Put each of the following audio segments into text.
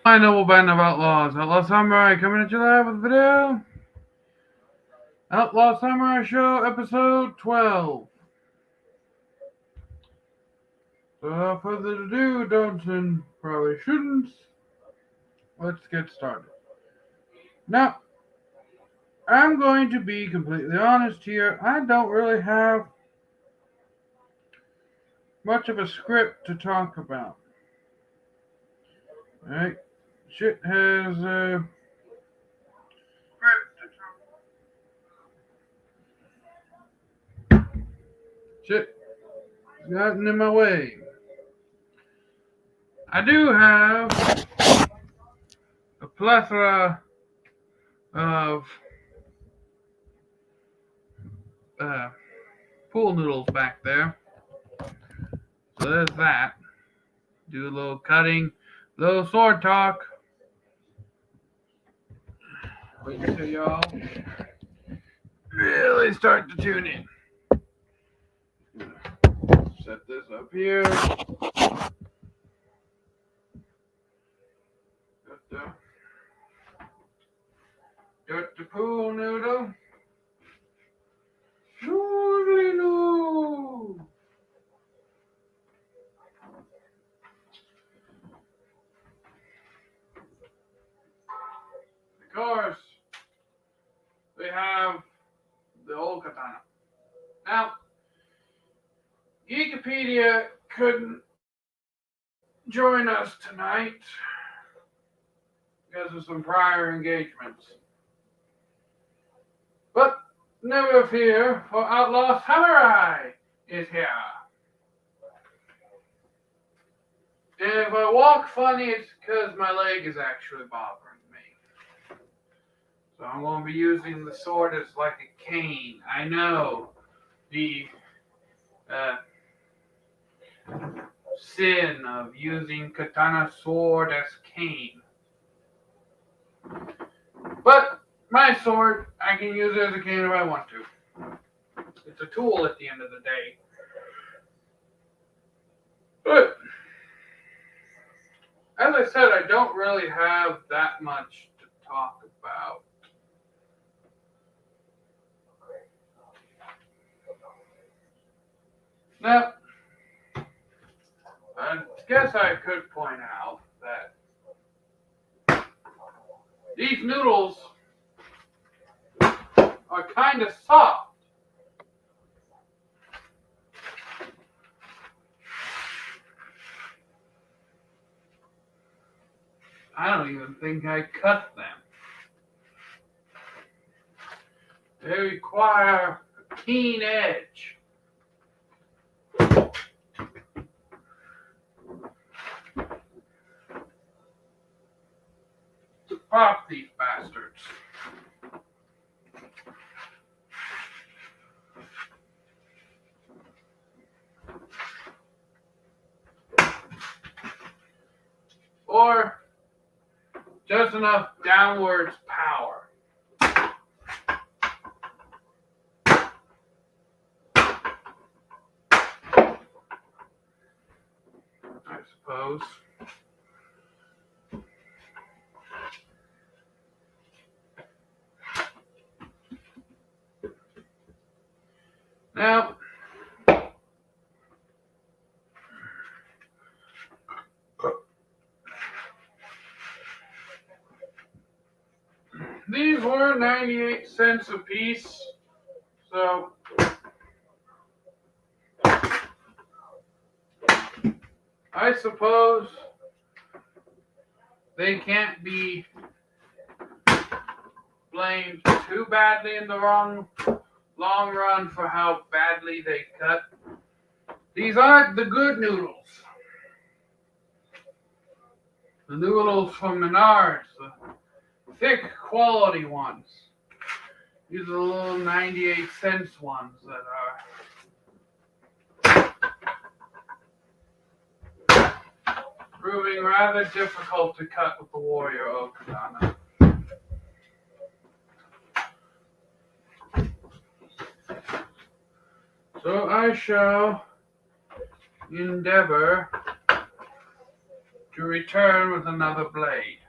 My noble band of outlaws, Outlaw Samurai coming at you live with a video. Outlaw Samurai Show, episode 12. So without further ado, don't and probably shouldn't. Let's get started. Now, I'm going to be completely honest here. I don't really have much of a script to talk about. Alright? Shit has shit gotten in my way. I do have a plethora of pool noodles back there. So there's that. Do a little cutting, little sword talk. Wait until y'all really start to tune in. Set this up here. Got the pool noodle. Noodly noodle. Of course, we have the old katana. Now, Wikipedia couldn't join us tonight because of some prior engagements. But never fear, for Outlaw Samurai is here. And if I walk funny, it's because my leg is actually bothering me. So I'm going to be using the sword as like a cane. I know the sin of using katana sword as cane. But my sword, I can use it as a cane if I want to. It's a tool at the end of the day. But as I said, I don't really have that much to talk about. Now, I guess I could point out that these noodles are kind of soft. I don't even think I cut them. They require a keen edge. To pop these bastards. Or just enough downwards power. I suppose. Now, these were 98 cents a piece, so I suppose they can't be blamed too badly in the long run for how badly they cut. These aren't the good noodles. The noodles from Menards, the thick quality ones. These are the little 98 cents ones that are proving rather difficult to cut with the Warrior Oak katana. So I shall endeavor to return with another blade.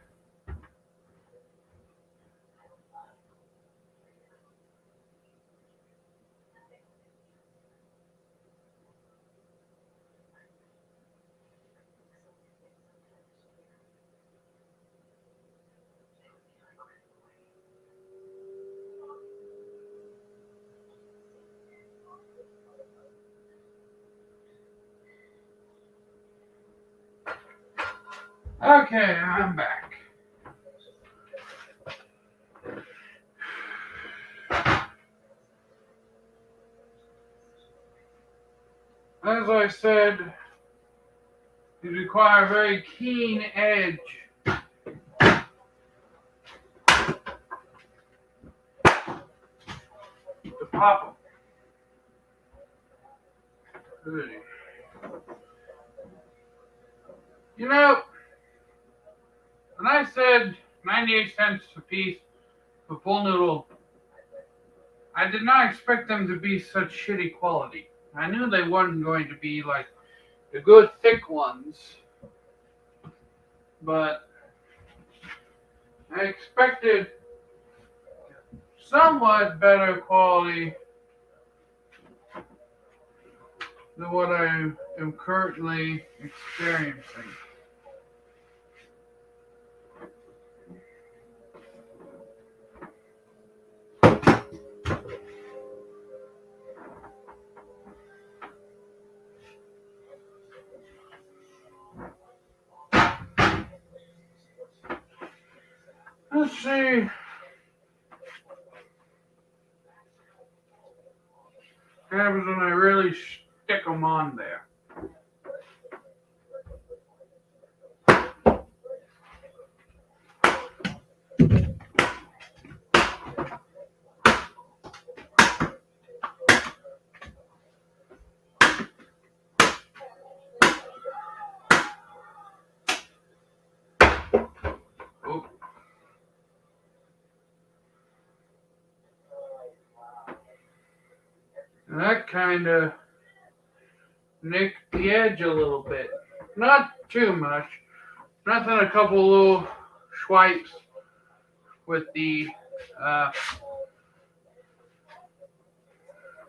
Okay, I'm back. As I said, you require a very keen edge to pop them. You know, when I said 98 cents a piece for pool noodle, I did not expect them to be such shitty quality. I knew they weren't going to be like the good thick ones, but I expected somewhat better quality than what I am currently experiencing. Let's see. What happens when I really stick them on there? Oh. And that kind of nicked the edge a little bit. Not too much. Nothing, a couple little swipes with the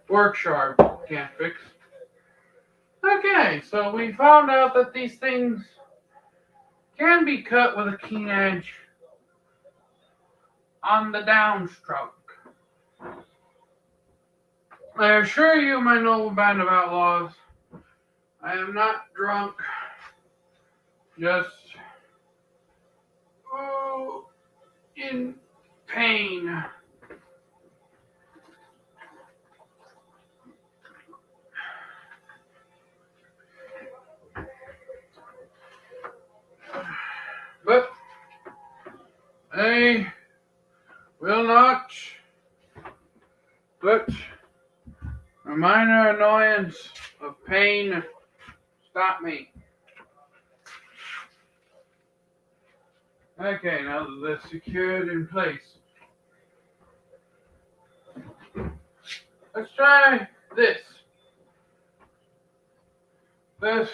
work sharp can't fix. Okay, so we found out that these things can be cut with a keen edge on the downstroke. I assure you, my noble band of outlaws, I am not drunk, just in pain. But they will not let a minor annoyance of pain stop me. Okay, now that they're secured in place, let's try this. This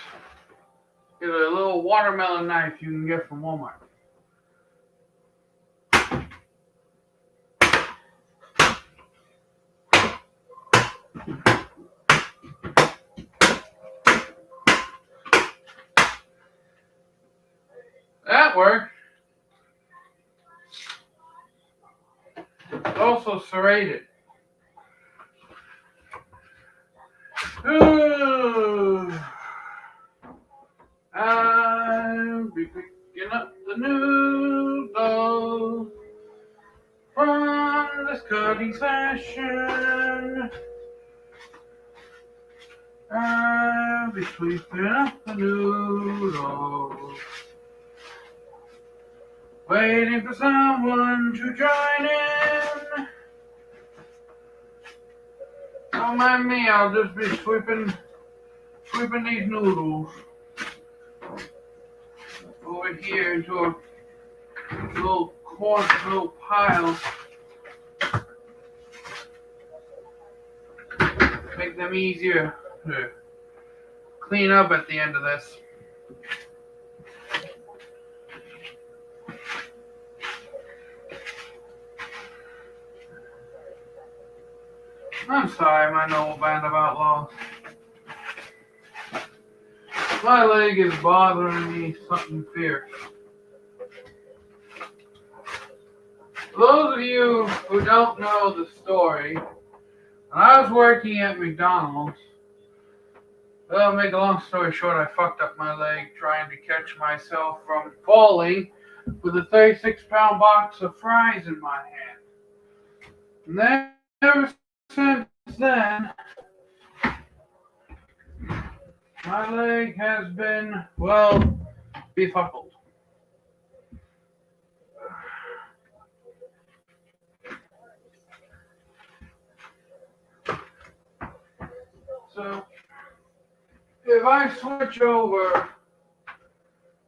is a little watermelon knife you can get from Walmart. That worked. Also serrated. I'll be picking up the noodles from this cutting session. I'll be sweeping up the noodles, waiting for someone to join in. Don't mind me, I'll just be sweeping these noodles over here into a little pile. Make them easier to clean up at the end of this. I'm sorry, my noble band of outlaws. My leg is bothering me something fierce. For those of you who don't know the story, when I was working at McDonald's, well, make a long story short, I fucked up my leg trying to catch myself from falling with a 36-pound box of fries in my hand. And then, ever since then, my leg has been, well, befuddled. So, if I switch over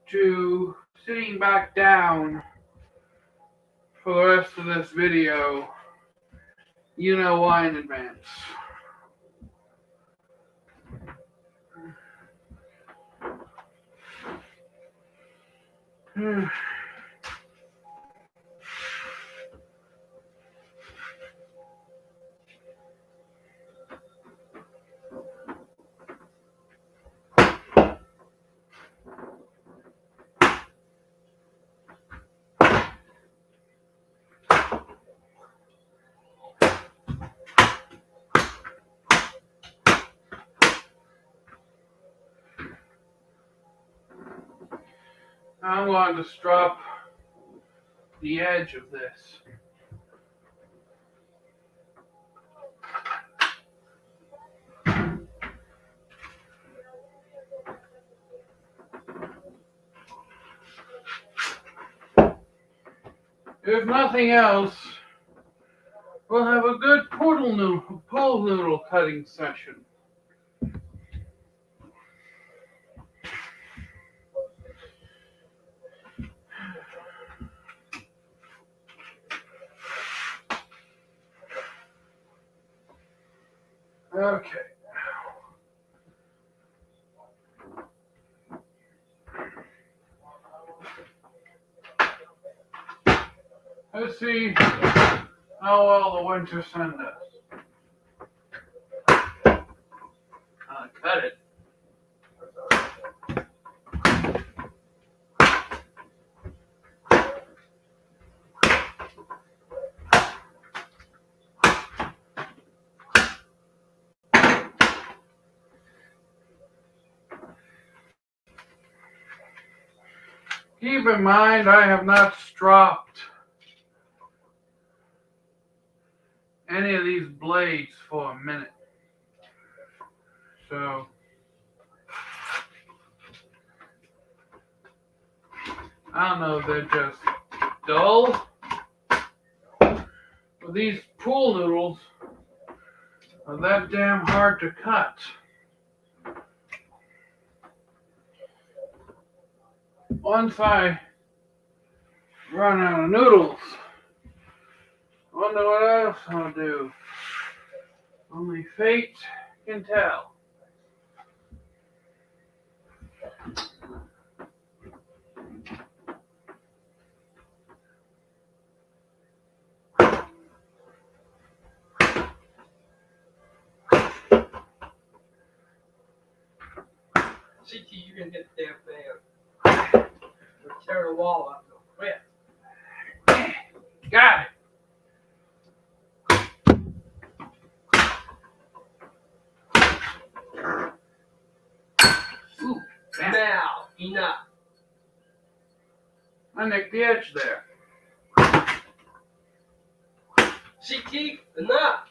to sitting back down for the rest of this video, you know why in advance. I'm going to strop the edge of this. If nothing else, we'll have a good pool noodle cutting session. Okay. Let's see how well the winter sun does. Cut it. Keep in mind, I have not stropped any of these blades for a minute. So, I don't know if they're just dull. But these pool noodles are that damn hard to cut. Once I run out of noodles, wonder what else I'll do. Only fate can tell. CT, you can hit the damn thing. Tear the wall up real quick. Got it. Ooh, now, enough. I nicked the edge there. CT, enough.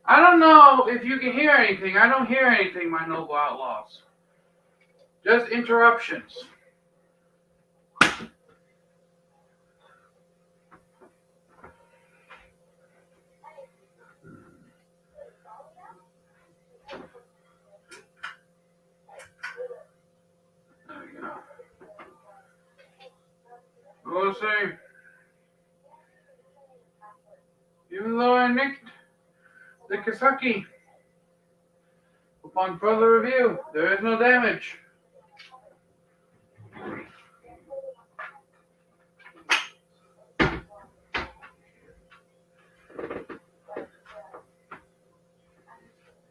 I don't know if you can hear anything. I don't hear anything, my noble outlaws. Just interruptions. There we go. We'll see. Even though I nicked the Kasaki, upon further review, there is no damage.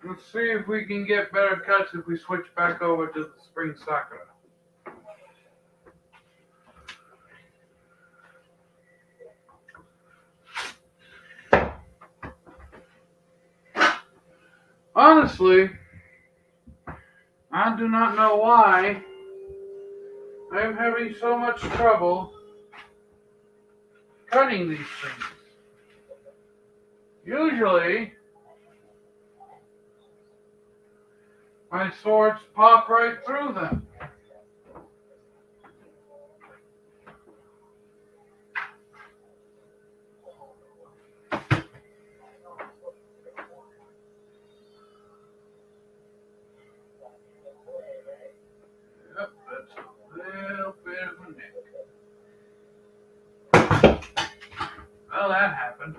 Let's see if we can get better cuts if we switch back over to the spring sakura. Honestly, I do not know why I'm having so much trouble cutting these things. Usually, my swords pop right through them. Yep, that's a little bit of a nick. Well, that happened.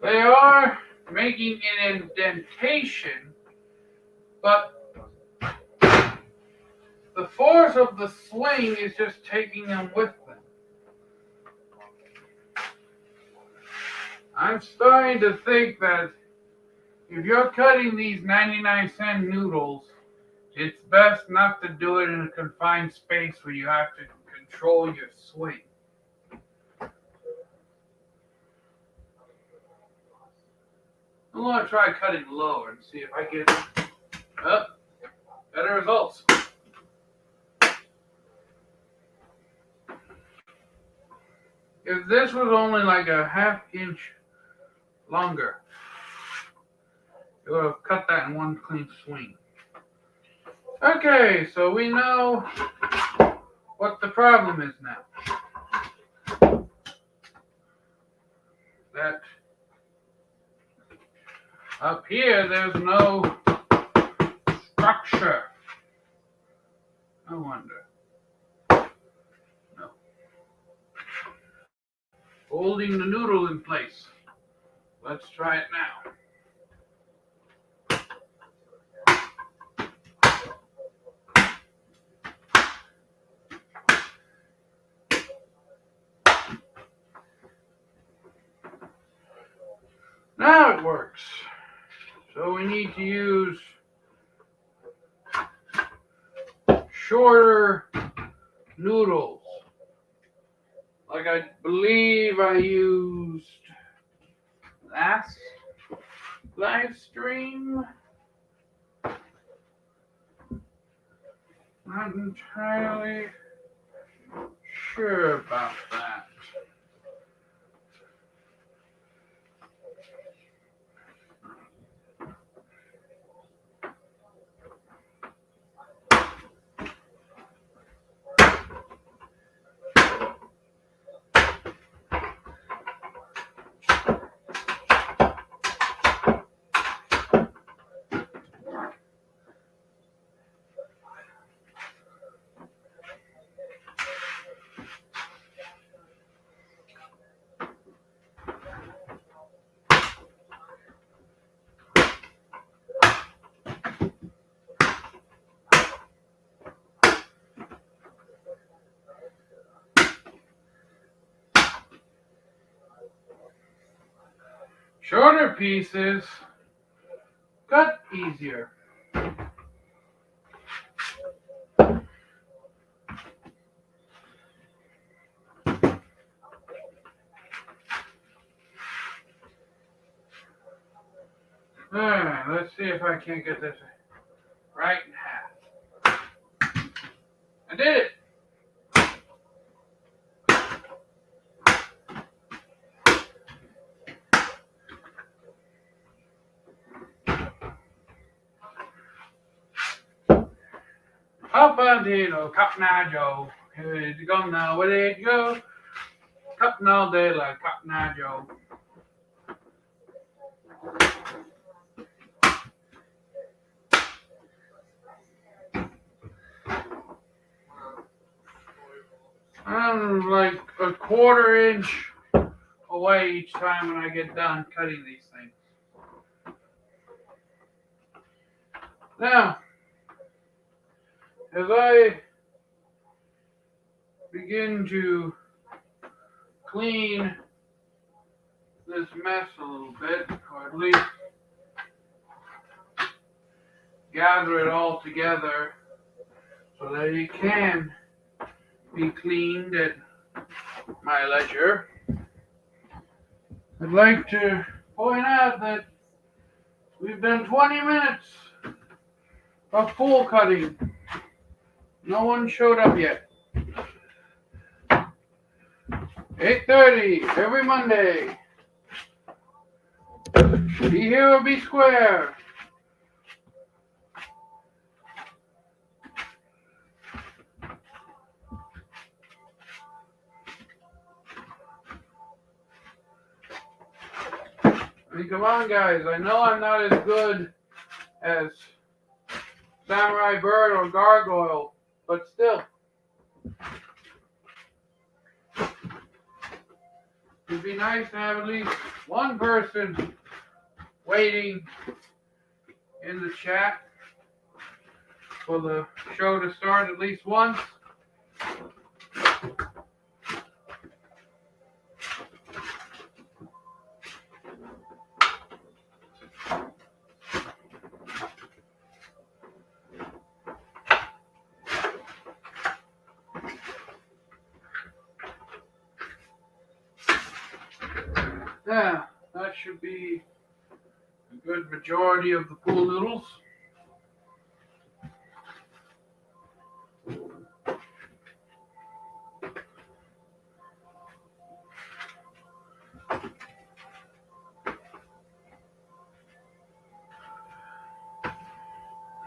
They are making an indentation, but the force of the swing is just taking them with them. I'm starting to think that if you're cutting these 99-cent noodles, it's best not to do it in a confined space where you have to control your swing. I'm going to try cutting lower and see if I get better results. If this was only like a ½ inch longer, it would have cut that in one clean swing. Okay, so we know what the problem is now. That up here there's no structure. No wonder. No. Holding the noodle in place. Let's try it now. Now it works. So we need to use shorter noodles. Like I believe I used last live stream. Not entirely sure about that. Shorter pieces cut easier. Alright, let's see if I can't get this right in half. I did it! Papadino, Capnajo. Here you go now, where did you go? Capnal de la Capnajo. I'm like a quarter inch away each time when I get done cutting these things. Now, as I begin to clean this mess a little bit, or at least gather it all together so that it can be cleaned at my leisure. I'd like to point out that we've done 20 minutes of pool cutting. No one showed up yet. 8:30 every Monday. Be here or be square. I mean, come on, guys. I know I'm not as good as Samurai Bird or Gargoyle, but still. It'd be nice to have at least one person waiting in the chat for the show to start at least once. Yeah, that should be a good majority of the pool noodles.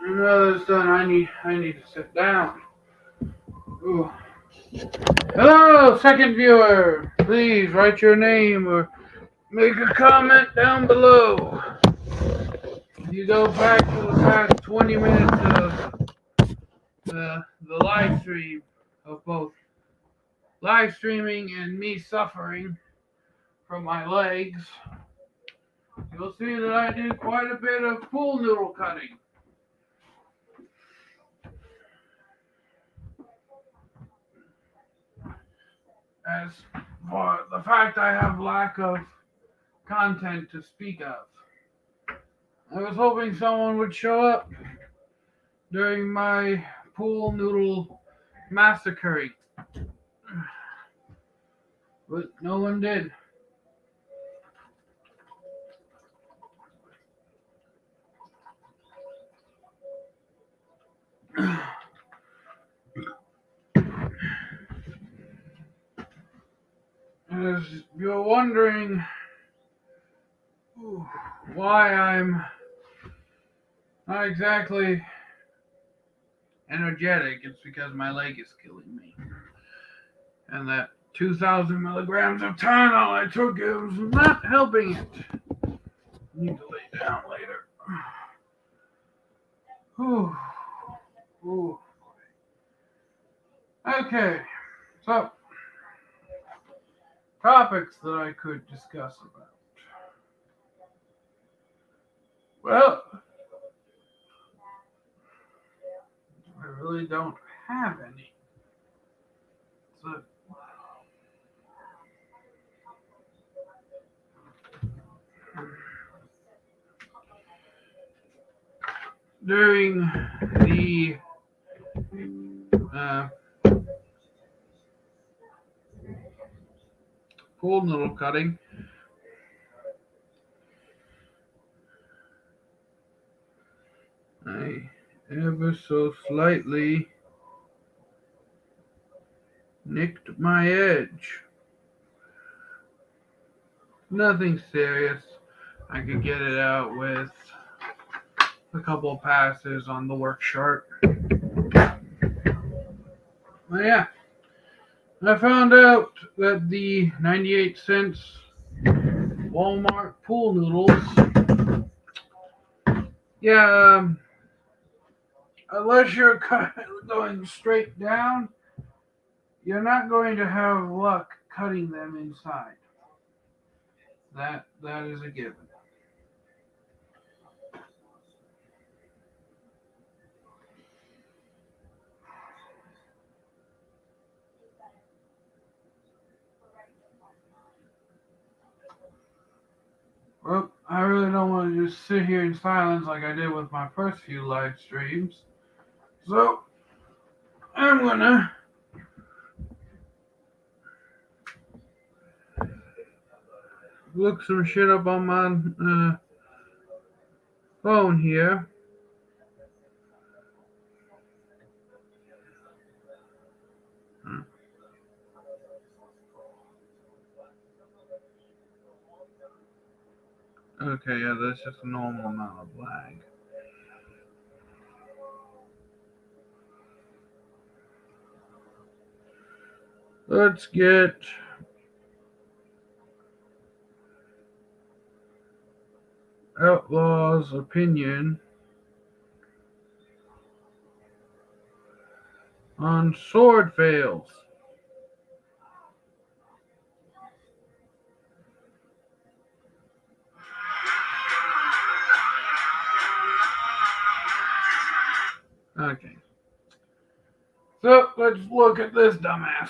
Now that's done, I need to sit down. Ooh. Hello, second viewer. Please write your name or make a comment down below. You go back to the past 20 minutes of the live stream of both live streaming and me suffering from my legs. You'll see that I do quite a bit of pool noodle cutting. As for the fact I have lack of content to speak of. I was hoping someone would show up during my pool noodle massacre, but no one did. As you're wondering why I'm not exactly energetic, it's because my leg is killing me. And that 2,000 milligrams of Tylenol I took is not helping it. I need to lay down later. Ooh. Okay, so topics that I could discuss about. Well, I really don't have any. So, during the pool noodle cutting, I ever so slightly nicked my edge. Nothing serious. I could get it out with a couple of passes on the work chart. But yeah, I found out that the 98 cents Walmart pool noodles, yeah, unless you're going straight down, you're not going to have luck cutting them inside. That is a given. I really don't want to just sit here in silence like I did with my first few live streams. So, I'm gonna look some shit up on my phone here. Okay, yeah, that's just a normal amount of lag. Let's get Outlaw's opinion on sword fails. Okay. So, let's look at this dumbass.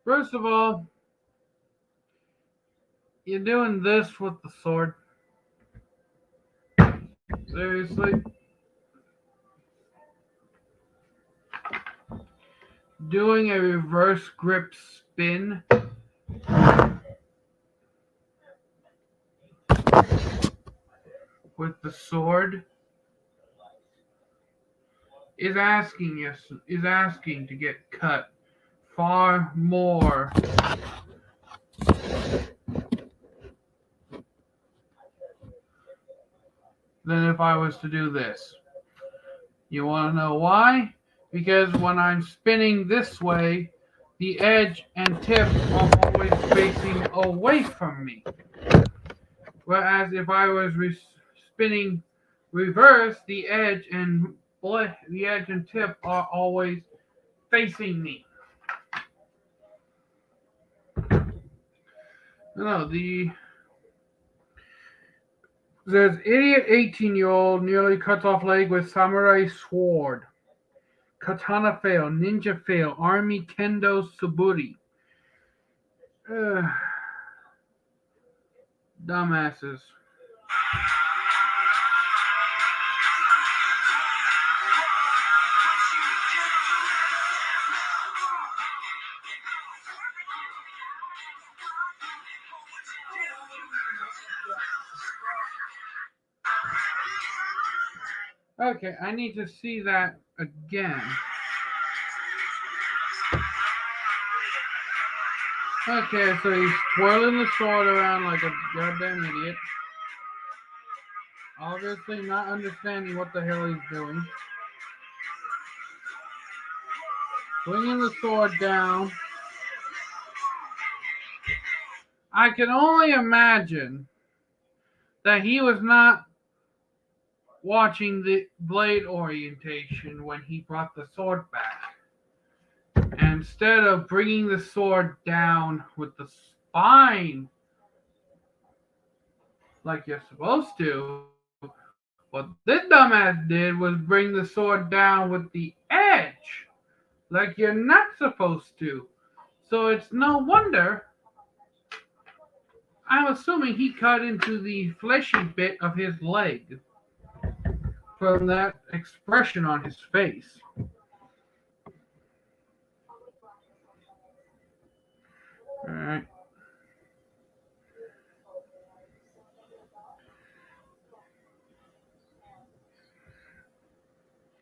First of all, you're doing this with the sword. Seriously? Doing a reverse grip spin with the sword is asking to get cut far more than if I was to do this. You want to know why? Because when I'm spinning this way, the edge and tip are always facing away from me. Whereas if I was spinning reverse, the edge and tip are always facing me. No, the says idiot 18-year-old nearly cuts off leg with samurai sword. Katana fail, ninja fail, army kendo suburi. Ugh. Dumbasses. Okay, I need to see that again. Okay, so he's twirling the sword around like a goddamn idiot. Obviously not understanding what the hell he's doing. Swinging the sword down. I can only imagine that he was not watching the blade orientation when he brought the sword back. And instead of bringing the sword down with the spine like you're supposed to, what this dumbass did was bring the sword down with the edge like you're not supposed to. So it's no wonder. I'm assuming he cut into the fleshy bit of his leg from that expression on his face. Alright.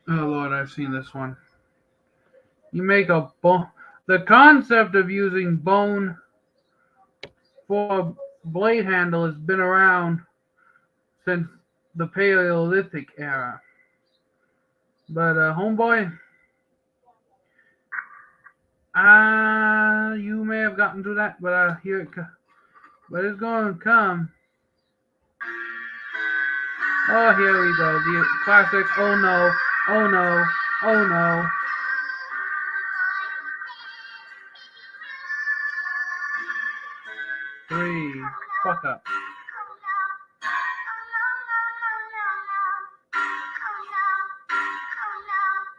Oh Lord, I've seen this one. You make a bone. The concept of using bone for a blade handle has been around since the Paleolithic era. But homeboy, you may have gotten to that, but here it comes. But it's going to come. Oh, here we go. The classic. Oh no. Oh no. Oh no. fuck up.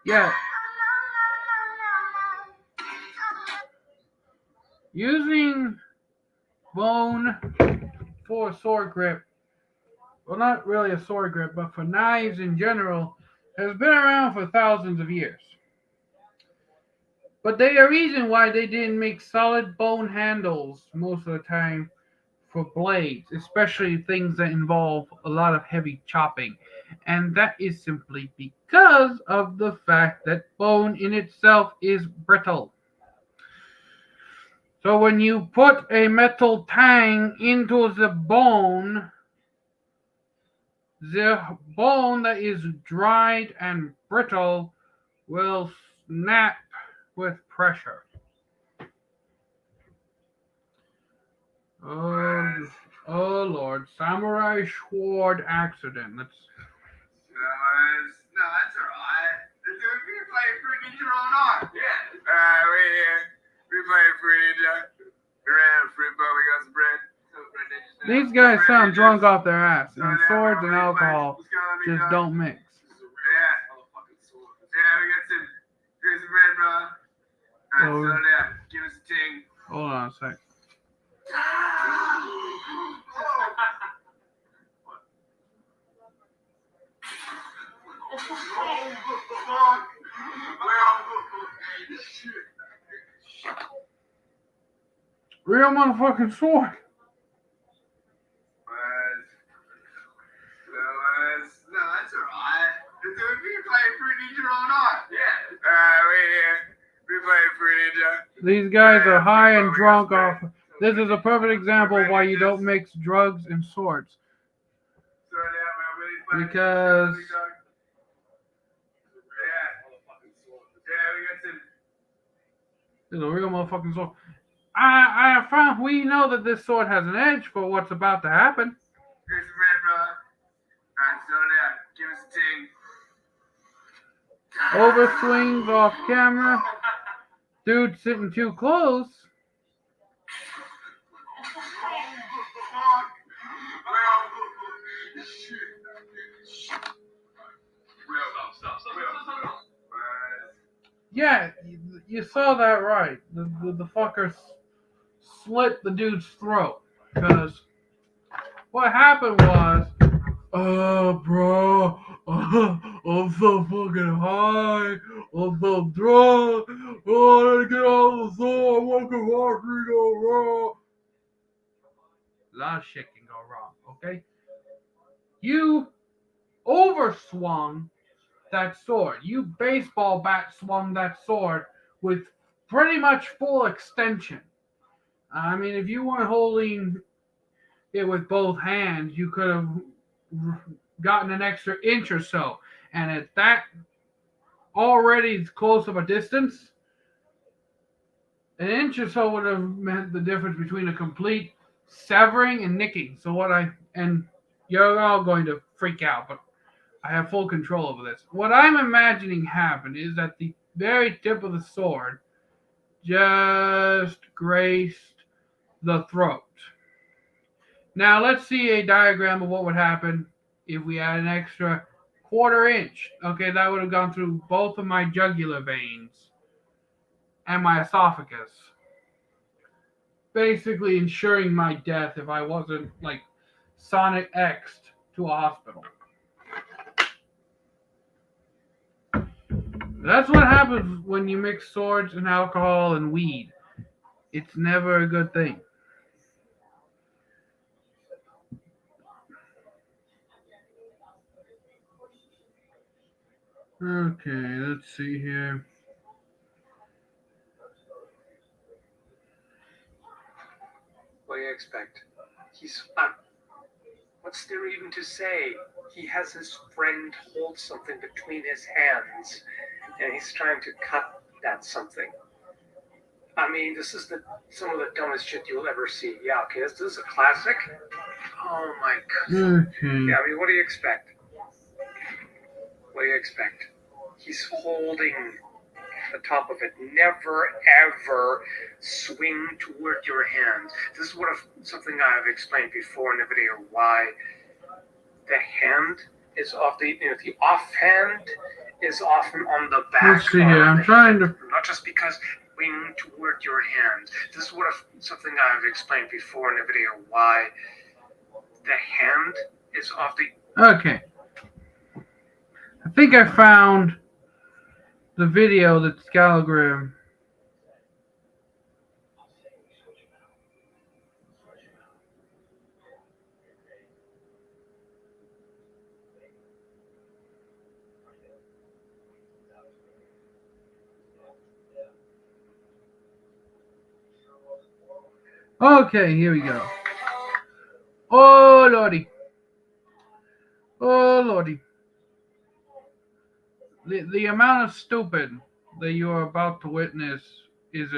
Yeah. Using bone for a sword grip, well, not really a sword grip, but for knives in general, has been around for thousands of years. But there's a reason why they didn't make solid bone handles most of the time for blades, especially things that involve a lot of heavy chopping. And that is simply because of the fact that bone in itself is brittle. So when you put a metal tang into the bone that is dried and brittle will snap with pressure. Oh, oh Lord, samurai sword accident. Let's. No, that's alright. We play Fruit Ninja all night. Yeah. We're here. We play Fruit Ninja. We're at Fruit Bowl. We got some bread. These guys sound drunk off their ass, and swords and alcohol just don't mix. Yeah, we got some bread, bro. Alright, Oh. slow down. Give us a ting. Hold on a sec. Real motherfucking sword. No, that's alright. We play Fruit Ninja all night. Yeah. We're here. We play Fruit Ninja. These guys are high and drunk off. This is a perfect example of why you don't mix drugs and swords. Because it's a real motherfucking sword. I found we know that this sword has an edge for what's about to happen. Here's some bread, bro. Alright, slow down. Give us a ting. Overswings off camera. Dude sitting too close. Yeah, you saw that right. The fucker slit the dude's throat. Because what happened was, bro, I'm so fucking high. I'm so drunk. Oh, I gotta get out of the store. I'm walking hard to go wrong. A lot of shit can go wrong, okay? You overswung that sword. You baseball bat swung that sword with pretty much full extension. I mean, if you weren't holding it with both hands, you could have gotten an extra inch or so. And at that already close of a distance, an inch or so would have meant the difference between a complete severing and nicking. And you're all going to freak out, but I have full control over this. What I'm imagining happened is that the very tip of the sword just graced the throat. Now let's see a diagram of what would happen if we had an extra quarter inch. Okay, that would have gone through both of my jugular veins and my esophagus, basically ensuring my death if I wasn't like Sonic X'd to a hospital. That's what happens when you mix swords and alcohol and weed. It's never a good thing. Okay, let's see here. What do you expect? What's there even to say? He has his friend hold something between his hands, and he's trying to cut that something. I mean, this is some of the dumbest shit you'll ever see. Yeah, okay, this is a classic. Oh my god. Okay. Yeah, I mean, what do you expect? What do you expect? He's holding the top of it. Never, ever swing toward your hand. This is something I've explained before in the video, why the hand is off the offhand is often on the back. Let's see here. I'm trying to. Not just because swing toward your hand. This is something I've explained before in the video, why the hand is off the. Okay. I think I found the video that Scalagrim. Okay, here we go. Oh lordy. Oh lordy. The amount of stupid that you are about to witness is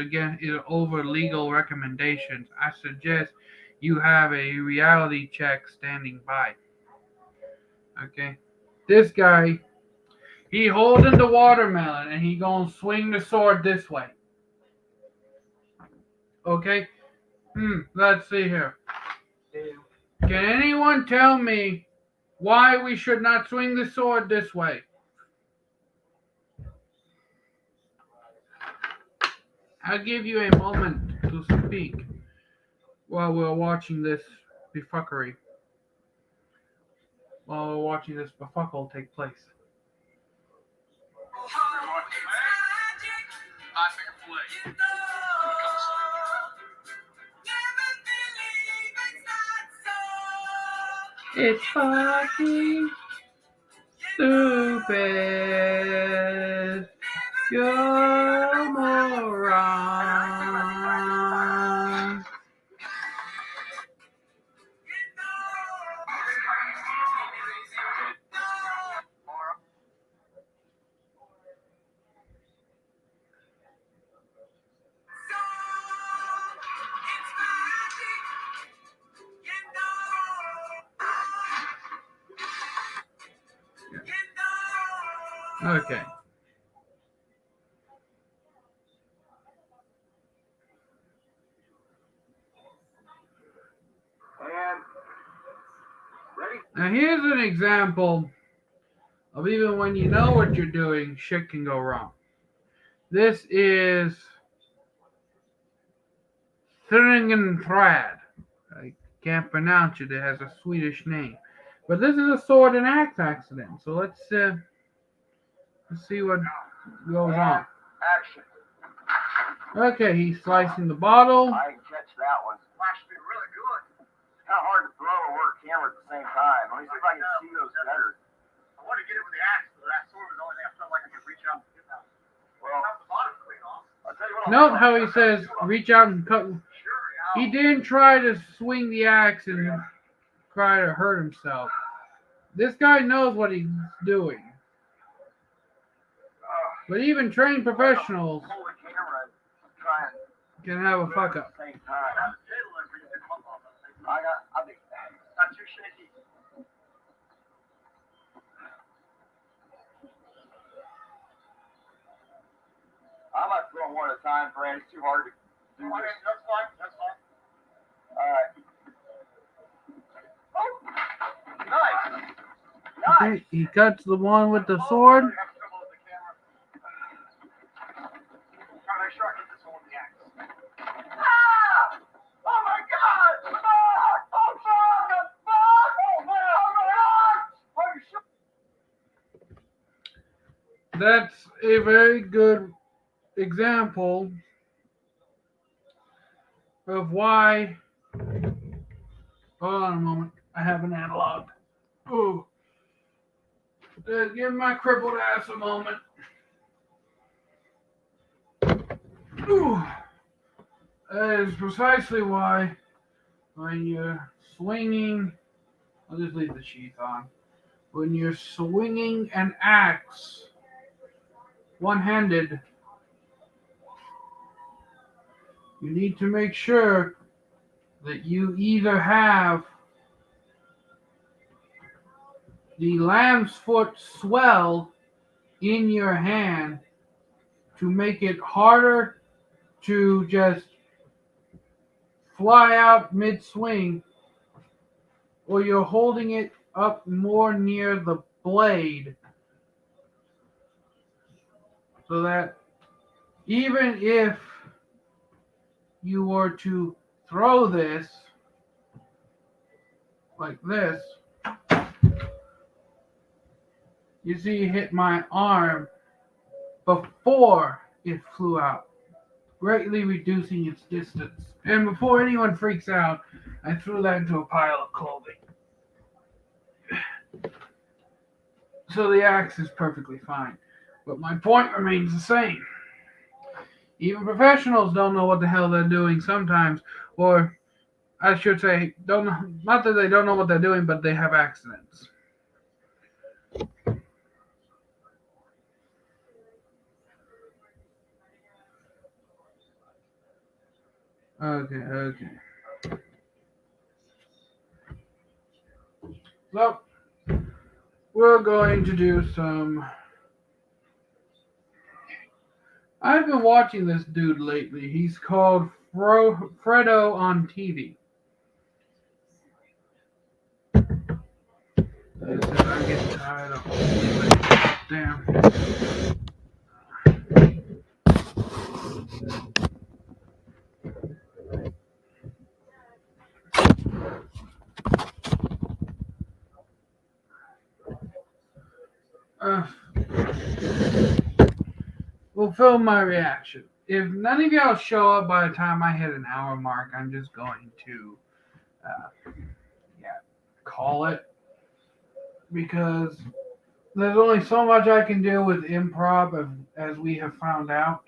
over legal recommendations. I suggest you have a reality check standing by. Okay? This guy, he holding the watermelon and he gonna swing the sword this way. Okay? Let's see here. Can anyone tell me why we should not swing the sword this way? I'll give you a moment to speak while we're watching this befuckery. While we're watching this befuckle take place. It's fucking stupid. You're a moron. Okay. Now here's an example of even when you know what you're doing, shit can go wrong. This is Thringentrad. I can't pronounce it. It has a Swedish name. But this is a sword and axe accident. So let's see what goes on. Action. Okay, he's slicing the bottle. I can catch that one. Flashed me really good. It's kind of hard to throw and work camera at the same time. Let me see if I can see those better. I want to get it with the axe, but that sword was the only thing I felt like I could reach out and get that. Well, cut the bottom clean off. I'll tell you what. Note how he says, reach out and cut. He didn't try to swing the axe and try to hurt himself. This guy knows what he's doing. But even trained professionals can have a fuck up. I might throw them one at a time, Fran. It's too hard to do this. That's fine. That's fine. All right. Oh, nice. Okay, he cuts the one with the sword. That's a very good example of why. Hold on a moment. I have an analog. Ooh. Give my crippled ass a moment. Ooh. That is precisely why when you're swinging, I'll just leave the sheath on. When you're swinging an axe one-handed, you need to make sure that you either have the lamb's foot swell in your hand to make it harder to just fly out mid-swing, or you're holding it up more near the blade so that even if you were to throw this like this, you see it hit my arm before it flew out, greatly reducing its distance. And before anyone freaks out, I threw that into a pile of clothing. So the axe is perfectly fine. But my point remains the same. Even professionals don't know what the hell they're doing sometimes, or I should say, don't know, not that they don't know what they're doing, but they have accidents. Okay. So, we're going to do some. I've been watching this dude lately. He's called Fredo on TV. Like I said, I'm getting tired of it. Damn. Uh, we'll film my reaction. If none of y'all show up by the time I hit an hour mark, I'm just going to call it, because there's only so much I can do with improv, as we have found out,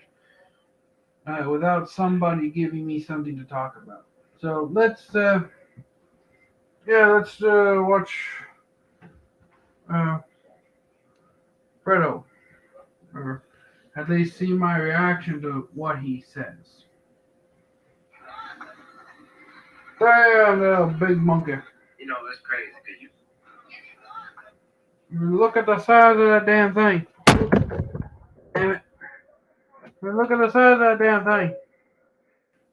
without somebody giving me something to talk about. So let's watch Fredo, or at least see my reaction to what he says. Damn, little big monkey. You know, it's crazy because you. Look at the size of that damn thing. Damn it. Look at the size of that damn thing.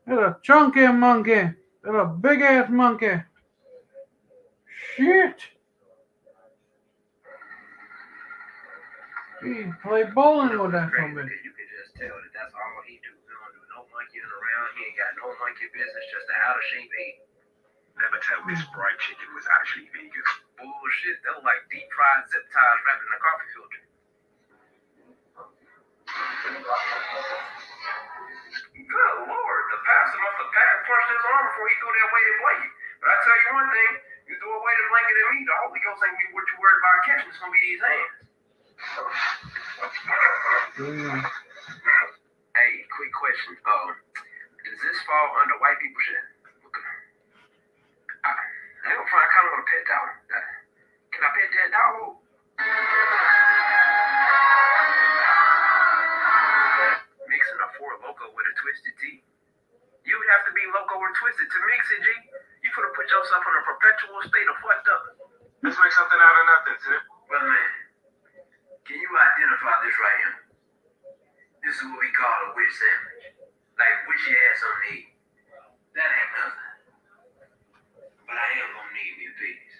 It's a chunky monkey. It's a big ass monkey. Shit. He played bowling with that Crazy from me. because you can just tell that that's all he do. He don't do no monkeying around. He ain't got no monkey business. Just an out of shape ape. Never tell this fried chicken was actually vegan. Bullshit. They were like deep fried zip ties wrapped in a coffee filter. Good Lord, the pastor must have punched his arm before he threw that weighted blanket. But I tell you one thing, you throw a weighted blanket at me, the Holy Ghost ain't be what you worried about catching. It's gonna be these hands. Hey, quick question. Does this fall under white people shit? I kind of want to pet that one. Can I pet that dog? Mixing a Four Loko with a Twisted Tea. You would have to be loco or twisted to mix it, G. You could have put yourself in a perpetual state of fucked up. Let's make something out of nothing, Tip. Well, man, can you identify this right here? This is what we call a witch sandwich. Like witchy ass on the eat. That ain't nothing. But I am gonna need me a piece.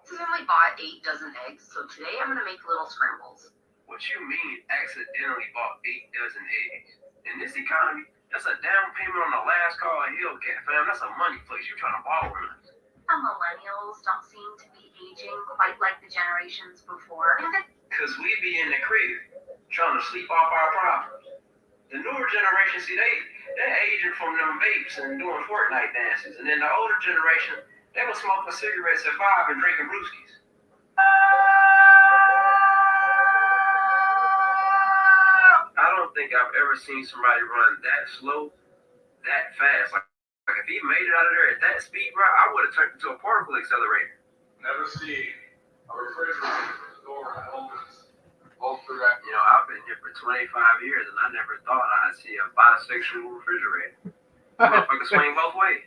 I only bought 8 dozen eggs, so today I'm gonna make little scrambles. What you mean accidentally bought 8 dozen eggs? In this economy, that's a down payment on the last call of Hellcat, fam. That's a money place. You trying to borrow from us. The millennials don't seem to be aging quite like the generations before. Cause we be in the crib trying to sleep off our problems. The newer generation, see, they're aging from them vapes and doing Fortnite dances. And then the older generation, they were smoking cigarettes at 5 and drinking brewskis. I don't think I've ever seen somebody run that slow, that fast. Like if he made it out of there at that speed, bro, I would have turned into a particle accelerator. Never see a refrigerator with the door that opens both directions. You know, I've been here for 25 years and I never thought I'd see a bisexual refrigerator. Motherfucker swing both ways.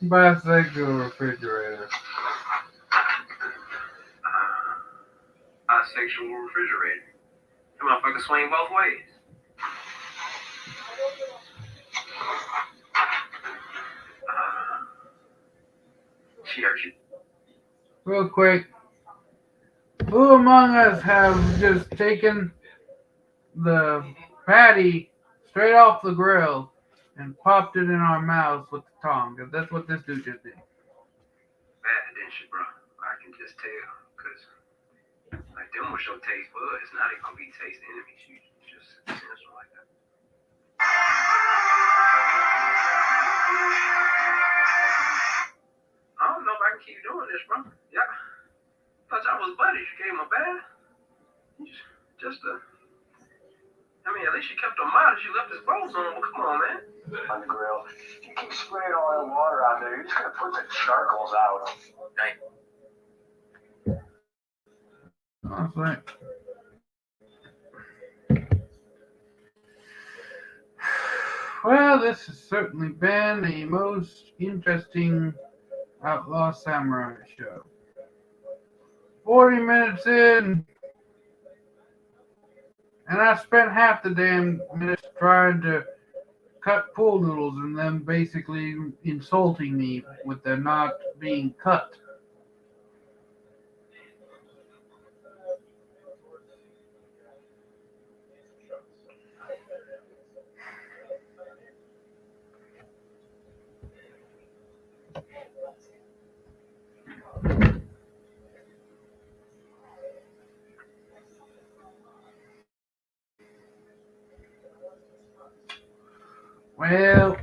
Bisexual refrigerator. Bisexual refrigerator. That motherfucker swing both ways. She hurt you. Real quick, who among us have just taken the patty straight off the grill and popped it in our mouths with the tongue? 'Cause that's what this dude just did. Bad, didn't she, bro? I can just tell. Because, like, them was your taste buds. Now they gonna be taste enemies. You just sense like that. I don't know if I can keep doing this, bro. Yeah. Plus, I was buddies. You gave him a bath. I mean, at least you kept him modest. You left his clothes on. Well, come on, man. On the grill. You keep spraying oil and water out there. You're just gonna put the charcoals out. That's right. Well, this has certainly been a most interesting Outlaw Samurai show. 40 minutes in, and I spent half the damn minutes trying to cut pool noodles and them basically insulting me with their not being cut. Well,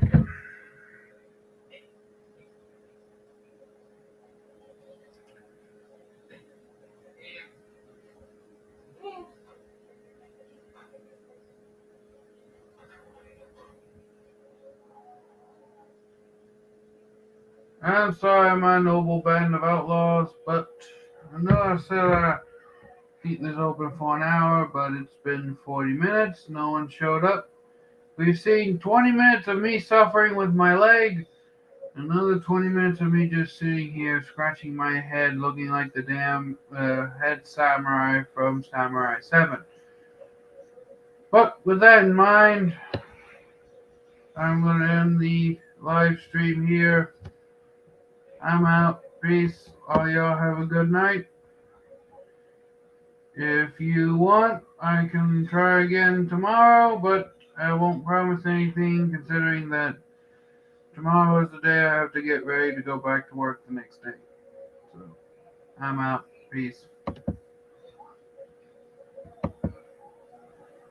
I'm sorry, my noble band of outlaws, but I know I said I keep this open for an hour, but it's been 40 minutes. No one showed up. We've seen 20 minutes of me suffering with my leg, another 20 minutes of me just sitting here scratching my head, looking like the damn head samurai from Samurai 7. But with that in mind, I'm going to end the live stream here. I'm out. Peace. All y'all have a good night. If you want, I can try again tomorrow, but I won't promise anything considering that tomorrow is the day I have to get ready to go back to work the next day. So, I'm out. Peace.